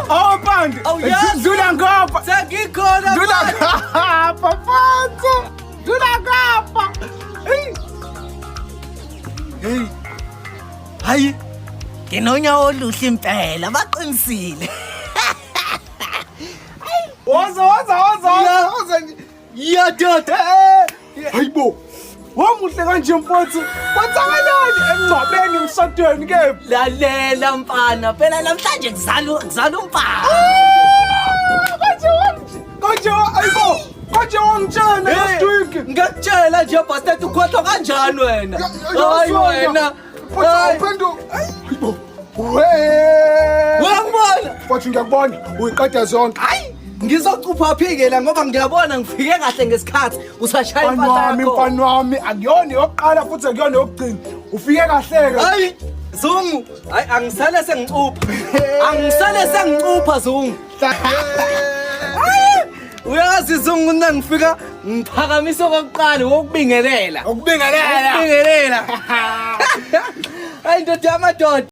Oh Bandi. Awuyazi. Dlula ngapha. Sengikhona Dlula manje. ngapha mfethu. Dlula ngapha. Hey. Hey. Hayi. Nginonyawo oluhle impela baqinisile. Woza. Yadoda. Hayibo. Wamuhle kanje mfethu. Kwenzakalani emngcwabeni emshadweni ke? Lalela mfana, phela namhlanje kuzala umfana. Kanje wangitshena last week. Ngakutshela nje bastard ukhohlwa kanjani wena? Hayi wena. Hayibo. Wangibona. Futhi ngiyakubona uyiqeda zonke. Hayi, ngizocupha phikela ngoba ngiyabona ngifike kahle ngesikhathi usashaya impahla yakho. Mfana wami akuyona yokuqala futhi akuyona yokugcina. Ufike kahle ke. Hayi, Zungu, hayi angisale sengicupha Zungu. Uyazi Zungu nangifika ngiphakamisa okokuqala wokubingelela. Ukubingelela. Hayi ndoda yamadoda.